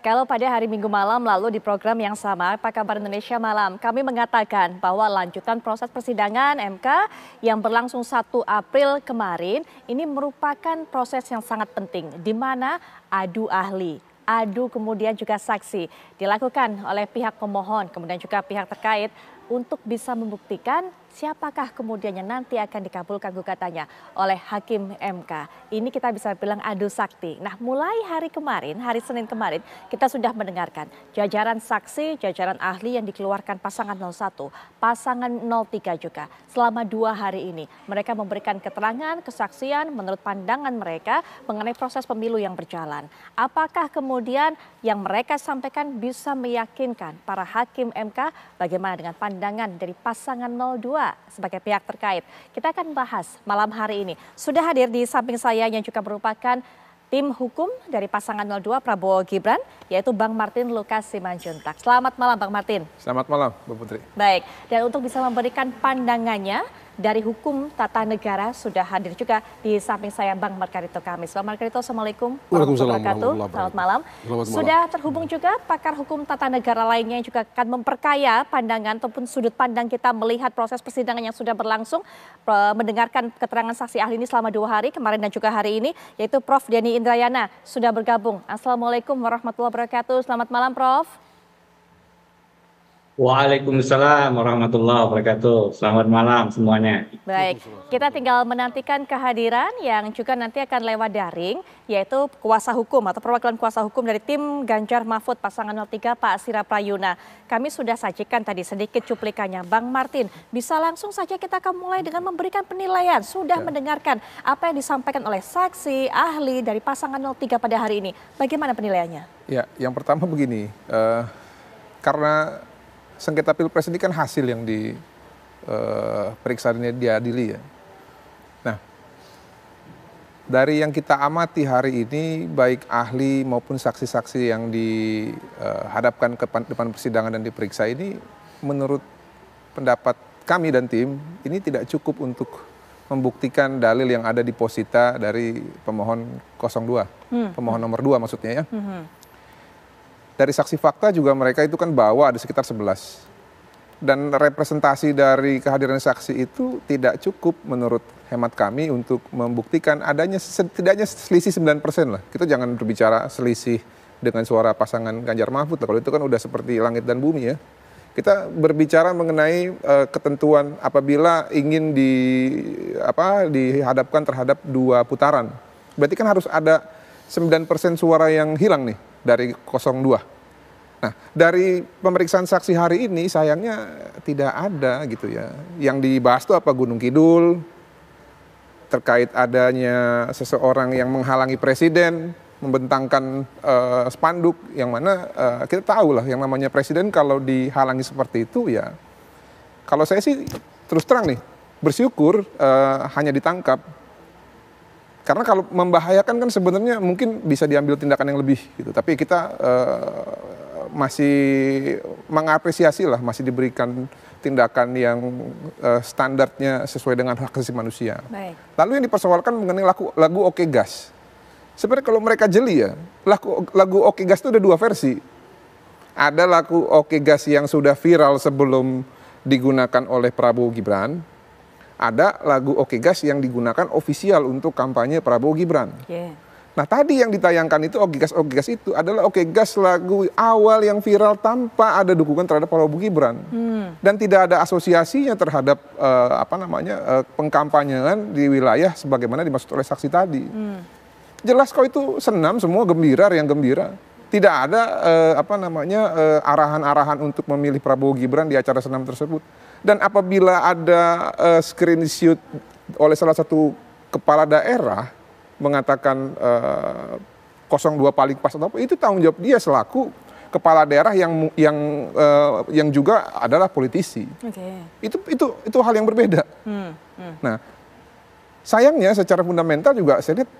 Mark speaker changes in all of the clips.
Speaker 1: Kalau pada hari Minggu malam lalu di program yang sama, Apa Kabar Indonesia Malam, kami mengatakan bahwa lanjutan proses persidangan MK yang berlangsung 1 April kemarin ini merupakan proses yang sangat penting, di mana adu ahli, adu kemudian juga saksi dilakukan oleh pihak pemohon, kemudian juga pihak terkait untuk bisa membuktikan siapakah kemudian yang nanti akan dikabulkan gugatannya oleh Hakim MK. Ini kita bisa bilang adu sakti. Nah, mulai hari kemarin, hari Senin kemarin, kita sudah mendengarkan jajaran saksi, jajaran ahli yang dikeluarkan pasangan 01, pasangan 03 juga. Selama 2 hari ini, mereka memberikan keterangan, kesaksian menurut pandangan mereka mengenai proses pemilu yang berjalan. Apakah kemudian yang mereka sampaikan bisa meyakinkan para Hakim MK bagaimana dengan pandangan dari pasangan 02 sebagai pihak terkait. Kita akan bahas malam hari ini. Sudah hadir di samping saya yang juga merupakan tim hukum dari pasangan 02 Prabowo Gibran, yaitu Bang Martin Lukas Simanjuntak. Selamat malam Bang Martin.
Speaker 2: Selamat malam Bu Putri.
Speaker 1: Baik, dan untuk bisa memberikan pandangannya dari hukum tata negara sudah hadir juga di samping saya Bang Margarito Kamis. Bang Margarito, Assalamualaikum warahmatullahi wabarakatuh. Selamat malam. Sudah terhubung juga pakar hukum tata negara lainnya yang juga akan memperkaya pandangan ataupun sudut pandang kita melihat proses persidangan yang sudah berlangsung, mendengarkan keterangan saksi ahli ini selama 2 hari, kemarin dan juga hari ini, yaitu Prof. Denny Indrayana sudah bergabung. Assalamualaikum warahmatullahi wabarakatuh. Selamat malam Prof.
Speaker 3: Waalaikumsalam warahmatullahi wabarakatuh. Selamat malam semuanya.
Speaker 1: Baik, kita tinggal menantikan kehadiran yang juga nanti akan lewat daring, yaitu kuasa hukum atau perwakilan kuasa hukum dari tim Ganjar Mahfud pasangan 03 Pak Sira Prayuna. Kami sudah sajikan tadi sedikit cuplikannya. Bang Martin, bisa langsung saja kita akan mulai dengan memberikan penilaian. Sudah mendengarkan apa yang disampaikan oleh saksi, ahli dari pasangan 03 pada hari ini. Bagaimana penilaiannya?
Speaker 2: Ya, yang pertama begini, karena sengketa Pilpres ini kan hasil yang diperiksa diadili ya. Nah, dari yang kita amati hari ini, baik ahli maupun saksi-saksi yang dihadapkan ke depan persidangan dan diperiksa ini, menurut pendapat kami dan tim, ini tidak cukup untuk membuktikan dalil yang ada di posita dari pemohon 02, pemohon nomor 2 maksudnya ya. Dari saksi fakta juga mereka itu kan bawa ada sekitar 11. Dan representasi dari kehadiran saksi itu tidak cukup menurut hemat kami untuk membuktikan adanya setidaknya selisih 9% lah. Kita jangan berbicara selisih dengan suara pasangan Ganjar Mahfud lah. Kalau itu kan udah seperti langit dan bumi ya. Kita berbicara mengenai ketentuan apabila ingin dihadapkan terhadap 2 putaran. Berarti kan harus ada 9% suara yang hilang nih dari 02. Nah, dari pemeriksaan saksi hari ini sayangnya tidak ada gitu ya. Yang dibahas itu apa? Gunung Kidul, terkait adanya seseorang yang menghalangi presiden, membentangkan spanduk, yang mana kita tahu lah yang namanya presiden kalau dihalangi seperti itu ya. Kalau saya sih terus terang nih, bersyukur hanya ditangkap. Karena kalau membahayakan kan sebenarnya mungkin bisa diambil tindakan yang lebih gitu. Tapi kita masih mengapresiasi lah, masih diberikan tindakan yang standarnya sesuai dengan hak asasi manusia.
Speaker 1: Baik.
Speaker 2: Lalu yang dipersoalkan mengenai lagu Oke Gas. Sebenarnya kalau mereka jeli ya, lagu Oke Gas itu ada 2 versi. Ada lagu Oke Gas yang sudah viral sebelum digunakan oleh Prabowo Gibran. Ada lagu Oke Gas yang digunakan ofisial untuk kampanye Prabowo Gibran. Nah tadi yang ditayangkan itu Oke Gas itu adalah Oke Gas lagu awal yang viral tanpa ada dukungan terhadap Prabowo Gibran. Dan tidak ada asosiasinya terhadap pengkampanyean di wilayah sebagaimana dimaksud oleh saksi tadi. Jelas kok itu senam, semua gembira, yang gembira. Tidak ada arahan-arahan untuk memilih Prabowo Gibran di acara senam tersebut. Dan apabila ada screenshot oleh salah satu kepala daerah mengatakan 02 paling pas atau apa, itu tanggung jawab dia selaku kepala daerah yang juga adalah politisi. Itu hal yang berbeda. Nah, sayangnya secara fundamental juga saya lihat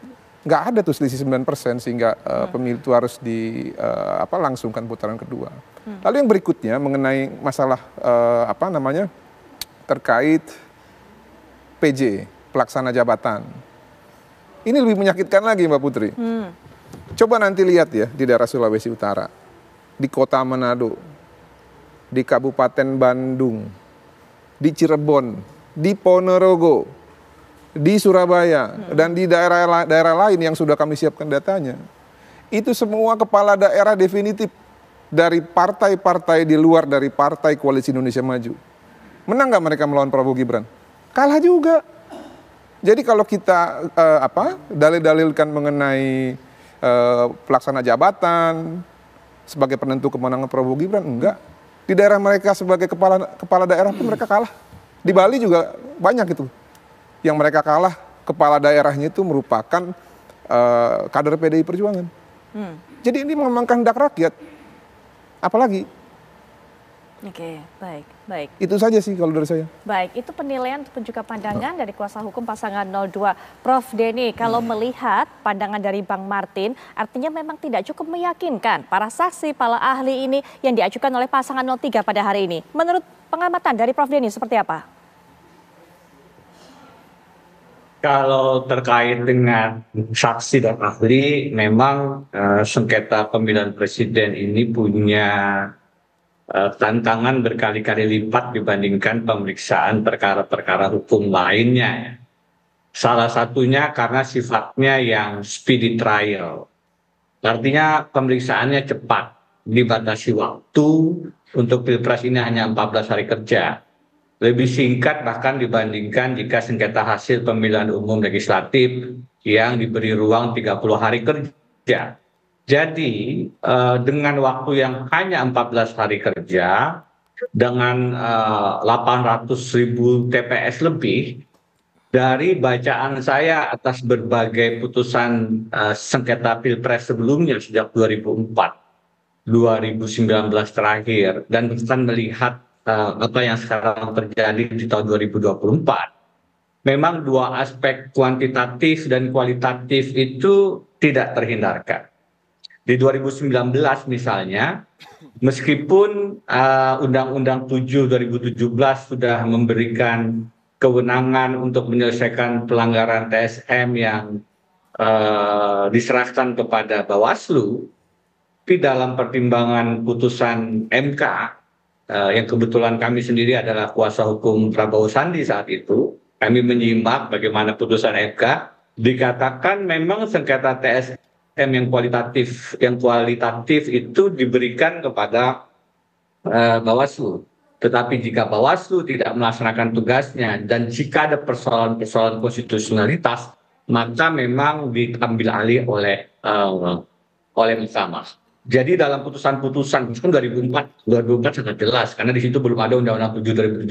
Speaker 2: nggak ada tuh selisih 9% sehingga pemilu itu harus langsungkan putaran kedua. Lalu yang berikutnya mengenai masalah terkait PJ, pelaksana jabatan. Ini lebih menyakitkan lagi Mbak Putri. Coba nanti lihat ya di daerah Sulawesi Utara, di kota Manado, di Kabupaten Bandung, di Cirebon, di Ponorogo, di Surabaya, dan di daerah lain yang sudah kami siapkan datanya. Itu semua kepala daerah definitif dari partai-partai di luar dari Partai Koalisi Indonesia Maju. Menang nggak mereka melawan Prabowo Gibran? Kalah juga. Jadi kalau kita dalil-dalilkan mengenai pelaksana jabatan sebagai penentu kemenangan Prabowo Gibran, enggak. Di daerah mereka sebagai kepala daerah pun mereka kalah. Di Bali juga banyak itu. Yang mereka kalah, kepala daerahnya itu merupakan kader PDI Perjuangan. Jadi ini memang kehendak rakyat. Apalagi?
Speaker 1: Oke, baik.
Speaker 2: Itu saja sih kalau dari saya.
Speaker 1: Baik, itu penilaian ataupun juga pandangan dari kuasa hukum pasangan 02. Prof Denny, kalau melihat pandangan dari Bang Martin, artinya memang tidak cukup meyakinkan para saksi, para ahli ini yang diajukan oleh pasangan 03 pada hari ini. Menurut pengamatan dari Prof Denny seperti apa?
Speaker 3: Kalau terkait dengan saksi dan ahli, memang sengketa pemilihan presiden ini punya tantangan berkali-kali lipat dibandingkan pemeriksaan perkara-perkara hukum lainnya. Salah satunya karena sifatnya yang speedy trial. Artinya pemeriksaannya cepat, dibatasi waktu, untuk Pilpres ini hanya 14 hari kerja. Lebih singkat bahkan dibandingkan jika sengketa hasil pemilihan umum legislatif yang diberi ruang 30 hari kerja. Jadi dengan waktu yang hanya 14 hari kerja, dengan 800.000 TPS lebih, dari bacaan saya atas berbagai putusan sengketa Pilpres sebelumnya sejak 2004, 2019 terakhir, dan bahkan melihat apa yang sekarang terjadi di tahun 2024, memang dua aspek kuantitatif dan kualitatif itu tidak terhindarkan. Di 2019 misalnya, meskipun Undang-Undang 7 2017 sudah memberikan kewenangan untuk menyelesaikan pelanggaran TSM yang diserahkan kepada Bawaslu, tapi dalam pertimbangan putusan MK, yang kebetulan kami sendiri adalah kuasa hukum Prabowo Sandi saat itu, kami menyimak bagaimana putusan MK, dikatakan memang sengketa TSM yang kualitatif itu diberikan kepada Bawaslu. Tetapi jika Bawaslu tidak melaksanakan tugasnya dan jika ada persoalan-persoalan konstitusionalitas, maka memang diambil alih oleh Mahkamah. Jadi dalam putusan-putusan 2004 sangat jelas, karena di situ belum ada Undang-Undang 7 2017.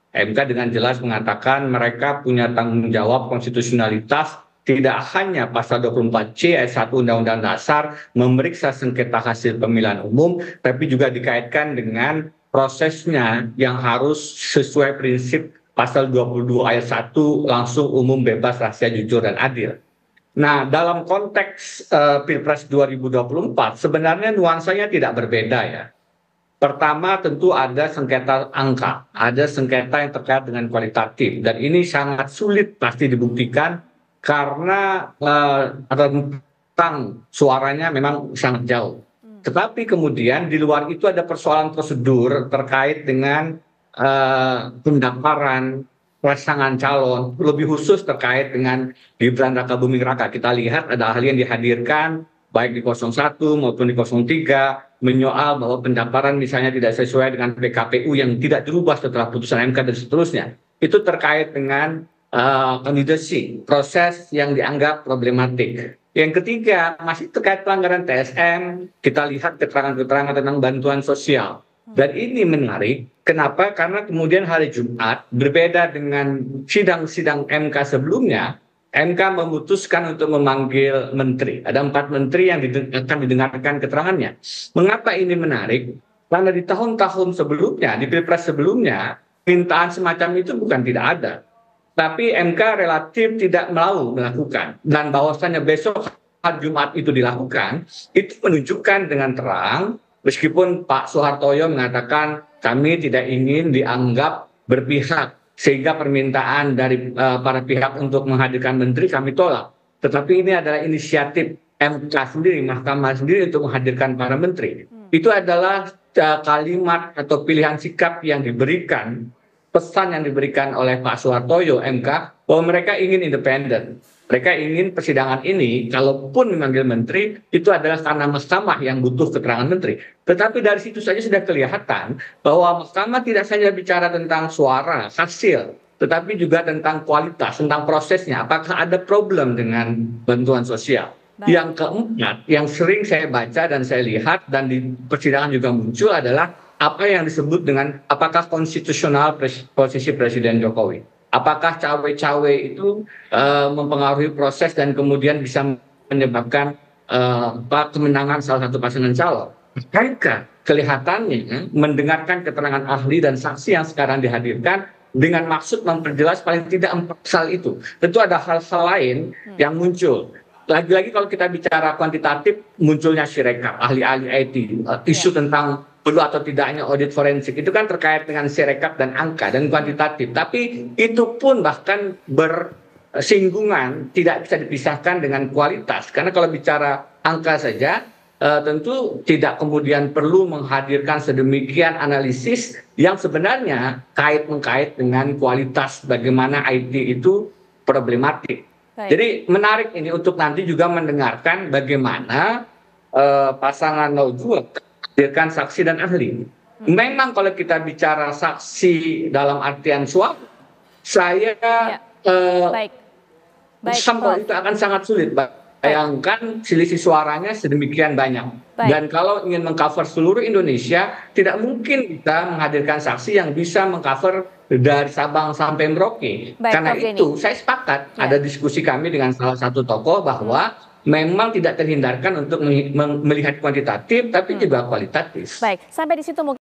Speaker 3: MK dengan jelas mengatakan mereka punya tanggung jawab konstitusionalitas, tidak hanya pasal 24C ayat 1 Undang-Undang Dasar memeriksa sengketa hasil pemilihan umum, tapi juga dikaitkan dengan prosesnya yang harus sesuai prinsip pasal 22 ayat 1 langsung umum bebas rahasia jujur dan adil. Nah, dalam konteks Pilpres 2024 sebenarnya nuansanya tidak berbeda ya. Pertama tentu ada sengketa angka, ada sengketa yang terkait dengan kualitatif, dan ini sangat sulit pasti dibuktikan karena rentang suaranya memang sangat jauh. Tetapi kemudian di luar itu ada persoalan prosedur terkait dengan pendaftaran pasangan calon, lebih khusus terkait dengan Gibran Rakabuming Raka. Kita lihat ada ahli yang dihadirkan baik di 01 maupun di 03 menyoal bahwa pendaftaran misalnya tidak sesuai dengan PKPU yang tidak dirubah setelah putusan MK dan seterusnya. Itu terkait dengan kandidasi, proses yang dianggap problematik. Yang ketiga masih terkait pelanggaran TSM, kita lihat keterangan-keterangan tentang bantuan sosial. Dan ini menarik, kenapa? Karena kemudian hari Jumat, berbeda dengan sidang-sidang MK sebelumnya, MK memutuskan untuk memanggil menteri. Ada 4 menteri yang akan didengarkan keterangannya. Mengapa ini menarik? Karena di tahun-tahun sebelumnya, di Pilpres sebelumnya, permintaan semacam itu bukan tidak ada. Tapi MK relatif tidak mau melakukan. Dan bahwasannya besok hari Jumat itu dilakukan, itu menunjukkan dengan terang, meskipun Pak Soehartoyo mengatakan kami tidak ingin dianggap berpihak, sehingga permintaan dari para pihak untuk menghadirkan menteri kami tolak. Tetapi ini adalah inisiatif MK sendiri, Mahkamah sendiri untuk menghadirkan para menteri. Itu adalah kalimat atau pilihan sikap yang diberikan, pesan yang diberikan oleh Pak Suhartoyo MK bahwa mereka ingin independen. Mereka ingin persidangan ini, kalaupun memanggil menteri, itu adalah karena mahkamah yang butuh keterangan menteri. Tetapi dari situ saja sudah kelihatan bahwa mahkamah tidak saja bicara tentang suara, hasil, tetapi juga tentang kualitas, tentang prosesnya. Apakah ada problem dengan bantuan sosial?
Speaker 1: Baik.
Speaker 3: Yang keempat, yang sering saya baca dan saya lihat dan di persidangan juga muncul adalah apa yang disebut dengan apakah konstitusional posisi Presiden Jokowi. Apakah cawe-cawe itu mempengaruhi proses dan kemudian bisa menyebabkan kemenangan salah satu pasangan calon. Mereka kelihatannya mendengarkan keterangan ahli dan saksi yang sekarang dihadirkan dengan maksud memperjelas paling tidak empat hal itu. Tentu ada hal-hal lain yang muncul. Lagi-lagi kalau kita bicara kuantitatif, munculnya Sirekap, ahli-ahli IT, isu tentang perlu atau tidaknya audit forensik, itu kan terkait dengan Sirekap dan angka dan kuantitatif. Tapi itu pun bahkan bersinggungan, tidak bisa dipisahkan dengan kualitas. Karena kalau bicara angka saja, tentu tidak kemudian perlu menghadirkan sedemikian analisis yang sebenarnya kait-mengkait dengan kualitas bagaimana IT itu problematik.
Speaker 1: Baik.
Speaker 3: Jadi menarik ini untuk nanti juga mendengarkan bagaimana pasangan 02 menghadirkan saksi dan ahli. Memang kalau kita bicara saksi dalam artian suap, saya
Speaker 1: Baik.
Speaker 3: sampel itu akan sangat sulit. Bayangkan selisih suaranya sedemikian banyak.
Speaker 1: Baik.
Speaker 3: Dan kalau ingin mengcover seluruh Indonesia, tidak mungkin kita menghadirkan saksi yang bisa mengcover dari Sabang sampai Merauke.
Speaker 1: Baik,
Speaker 3: Karena
Speaker 1: Prof.
Speaker 3: itu saya sepakat ada diskusi kami dengan salah satu tokoh bahwa memang tidak terhindarkan untuk melihat kuantitatif tapi juga kualitatif.
Speaker 1: Baik, sampai di situ mungkin